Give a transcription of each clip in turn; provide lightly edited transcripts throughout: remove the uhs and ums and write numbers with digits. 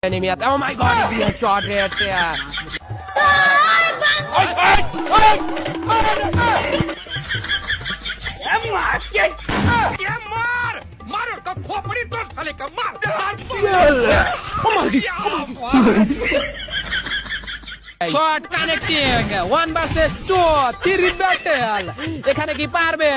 enemy. Oh my god, he headshot right there. Shot connecting. 1 versus 2. 3 battle. এখানে কি পারবে?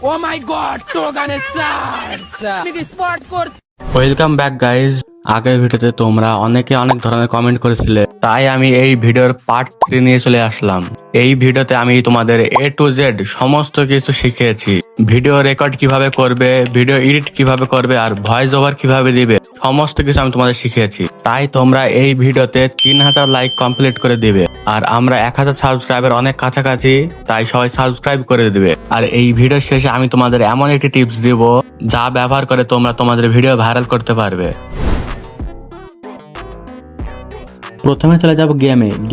Oh my god, টোগানে charge. আমি spot করছি। Welcome back guys. আগের ভিডিওতে তোমরা অনেকে অনেক ধরনের কমেন্ট করেছিলে, তাই আমি এই ভিডিওর পার্ট 3 নিয়ে চলে আসলাম। এই ভিডিওতে আমি তোমাদের A to Z সমস্ত কিছু শিখিয়েছি। ভিডিও রেকর্ড কিভাবে করবে, ভিডিও এডিট কিভাবে করবে, আর ভয়েস ওভার কিভাবে দিবে, সমস্ত কিছু আমি তোমাদের শিখিয়েছি। তাই তোমরা এই ভিডিওতে 3000 লাইক কমপ্লিট করে দিবে। আর আমরা 1000 সাবস্ক্রাইবার অনেক কাছাকাছি, তাই সবাই সাবস্ক্রাইব করে দিবে। আর এই ভিডিও শেষে আমি তোমাদের এমন একটি টিপস দিব যা ব্যবহার করে তোমরা তোমাদের ভিডিও ভাইরাল করতে পারবে। প্রথমে চলে যাব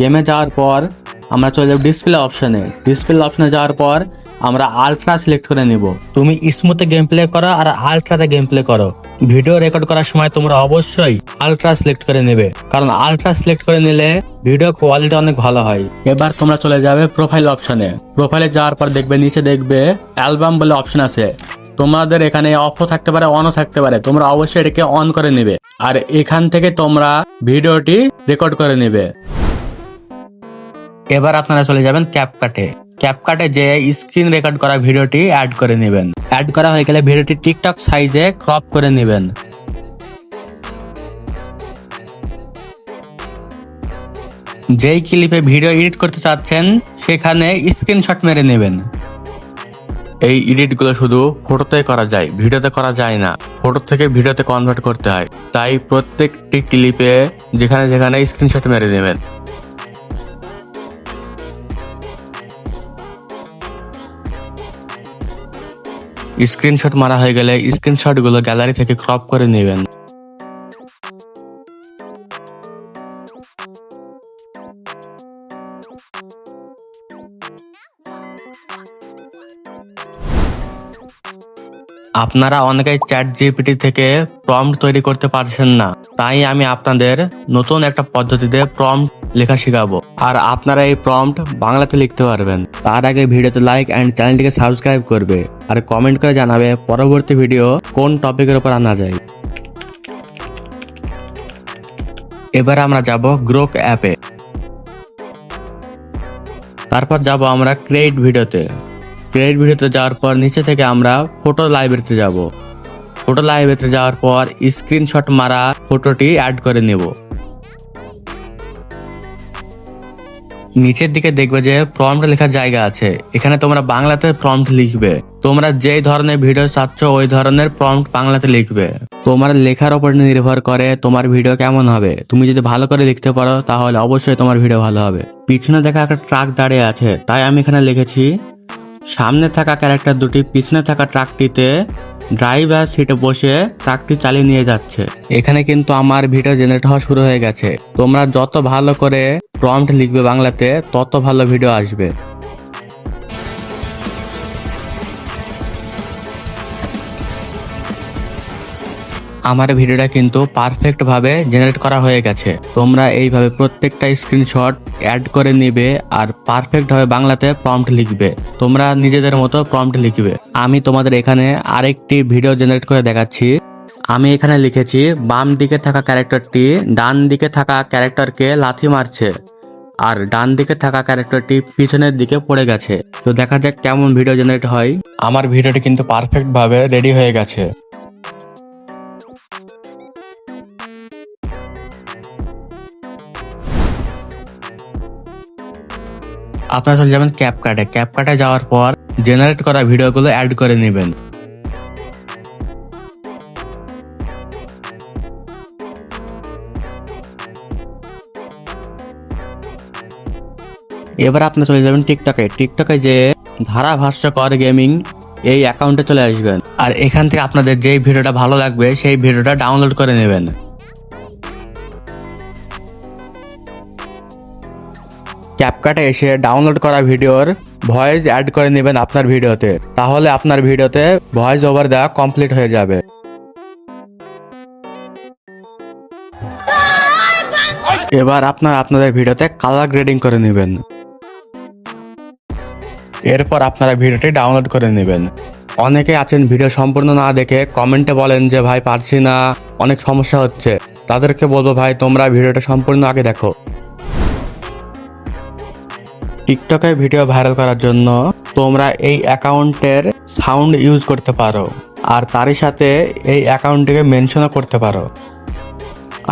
গেমে যাওয়ার পর আমরা চলে যাব ডিসপ্লে অপশনে যাওয়ার পর আমরা আলট্রা সিলেক্ট করে নিব। তুমি স্মুথে গেম প্লে করো আর আলট্রাতে গেম প্লে করো। ভিডিও রেকর্ড করার সময় তোমরা অবশ্যই আলট্রা সিলেক্ট করে নেবে, কারণ আলট্রা সিলেক্ট করে নিলে ভিডিও কোয়ালিটি অনেক ভালো হয়। এবার তোমরা চলে যাবে প্রোফাইলে যাওয়ার পর দেখবে নিচে দেখবে অ্যালবাম বলে অপশন আছে। তোমাদের এখানে অফও থাকতে পারে, অনও থাকতে পারে, তোমরা অবশ্যই এটাকে অন করে নেবে। আর এখান থেকে তোমরা ভিডিওটি রেকর্ড করে নেবে। এবার আপনারা চলে যাবেন ক্যাপকাটে যে স্ক্রিন রেকর্ড করা ভিডিওটি অ্যাড করে নেবেন। অ্যাড করা হয়ে গেলে ভিডিওটি টিকটক সাইজে ক্রপ করে নেবেন। যেই ক্লিপে ভিডিও এডিট করতে চাচ্ছেন সেখানে স্ক্রিনশট মেরে নেবেন। এই এডিট গুলো শুধু ফটোতে করা যায়, ভিডিওতে করা যায় না। ফটো থেকে ভিডিওতে কনভার্ট করতে হয়, তাই প্রত্যেকটি ক্লিপে যেখানে যেখানে স্ক্রিনশট মেরে নেবেন। স্ক্রিনশট মারা হয়ে গেলে স্ক্রিনশট গুলো গ্যালারি থেকে ক্রপ করে নেবেন। আপনারা অনেকেই চ্যাট জিপিটি থেকে প্রম্পট তৈরি করতে পারছেন না, তাই আমি আপনাদের নতুন একটা পদ্ধতিতে প্রম্পট লেখা শেখাবো। আর আপনারা এই প্রম্পট বাংলাতে লিখতে পারবেন। তার আগে ভিডিওতে লাইক এন্ড চ্যানেলটিকে সাবস্ক্রাইব করবে আর কমেন্ট করে জানাবে পরবর্তী ভিডিও কোন টপিকের উপর আনা যায়। এবার আমরা যাব গ্রোক অ্যাপে। তারপর যাব আমরা ক্রিয়েট ভিডিওতে যাওয়ার পর নিচে থেকে আমরা ফটো লাইব্রেরিতে যাব। ফটো লাইব্রেরিতে যাওয়ার পর স্ক্রিনশট মারা ফটোটি অ্যাড করে নেব। নিচের দিকে দেখবে যে প্রম্পট লেখার জায়গা আছে, এখানে তোমরা বাংলাতে প্রম্পট লিখবে। তোমরা যেই ধরনের ভিডিও চাচ্ছ ওই ধরনের প্রম্পট বাংলাতে লিখবে। তোমার লেখার উপর নির্ভর করে তোমার ভিডিও কেমন হবে। তুমি যদি ভালো করে লিখতে পারো তাহলে অবশ্যই তোমার ভিডিও ভালো হবে। পিছনে দেখা একটা ট্রাক দাঁড়িয়ে আছে, তাই আমি এখানে লিখেছি সামনে থাকা ক্যারেক্টার দুটি পিছনে থাকা ট্রাকটিতে ড্রাইভার সিটে বসে ট্রাকটি চালিয়ে নিয়ে যাচ্ছে। এখানে কিন্তু আমার ভিডিও জেনারেট হওয়া শুরু হয়ে গেছে। তোমরা যত ভালো করে প্রম্পট লিখবে বাংলাতে তত ভালো ভিডিও আসবে। আমার ভিডিওটা কিন্তু পারফেক্ট ভাবে জেনারেট করা হয়ে গেছে। তোমরা এইভাবে প্রত্যেকটা স্ক্রিনশট অ্যাড করে নিবে আর পারফেক্ট ভাবে বাংলাতে প্রম্পট লিখবে। তোমরা নিজেদের মতো প্রম্পট লিখবে। আমি তোমাদের এখানে আরেকটি ভিডিও জেনারেট করে দেখাচ্ছি। আমি এখানে লিখেছি বাম দিকে থাকা ক্যারেক্টারটি ডান দিকে থাকা ক্যারেক্টারকে লাথি মারছে আর ডান দিকে থাকা ক্যারেক্টারটি পিছনের দিকে পড়ে গেছে। তো দেখা যাক কেমন ভিডিও জেনারেট হয়। আমার ভিডিওটি কিন্তু পারফেক্ট ভাবে রেডি হয়ে গেছে। আপনারা চলে যাবেন ক্যাপকাটে যাওয়ার পর জেনারেট করা ভিডিওগুলো অ্যাড করে নেবেন। এবার আপনি চলে যাবেন টিকটকে যে ধারাভাষ্যকর গেমিং এই অ্যাকাউন্টে চলে আসবেন। আর এখান থেকে আপনাদের যেই ভিডিওটা ভালো লাগবে সেই ভিডিওটা ডাউনলোড করে নেবেন। ক্যাপকাটে এসে ডাউনলোড করা ভিডিওর ভয়েস অ্যাড করে নেবেন আপনার ভিডিওতে, তাহলে আপনার ভিডিওতে ভয়েস ওভার দেওয়া কমপ্লিট হয়ে যাবে। এবার আপনারা আপনাদের ভিডিওতে কালার গ্রেডিং করে নেবেন। এরপর আপনারা ভিডিওটি ডাউনলোড করে নেবেন। অনেকে আছেন ভিডিও সম্পূর্ণ না দেখে কমেন্টে বলেন যে ভাই পারছি না, অনেক সমস্যা হচ্ছে। তাদেরকে বলবো ভাই তোমরা ভিডিওটা সম্পূর্ণ আগে দেখো। টিকটকে ভিডিও ভাইরাল করার জন্য তোমরা এই অ্যাকাউন্টের সাউন্ড ইউজ করতে পারো, আর তারই সাথে এই অ্যাকাউন্টটিকে মেনশনও করতে পারো।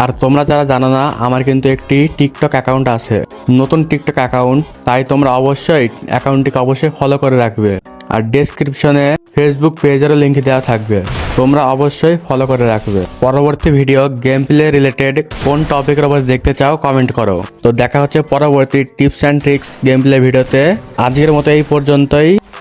আর তোমরা যারা জানো না, আমার কিন্তু একটি টিকটক অ্যাকাউন্ট আছে, নতুন টিকটক অ্যাকাউন্ট, তাই তোমরা অবশ্যই অ্যাকাউন্টটিকে অবশ্যই ফলো করে রাখবে। আর ডেসক্রিপশনে ফেসবুক পেজেরও লিঙ্ক দেওয়া থাকবে, তোমরা অবশ্যই ফলো করে রাখবে। পরবর্তী ভিডিও গেম প্লে রিলেটেড কোন টপিকের উপর দেখতে চাও কমেন্ট করো। তো দেখা হচ্ছে পরবর্তী tips and tricks game play ভিডিওতে। আজকের মতো এই পর্যন্তই।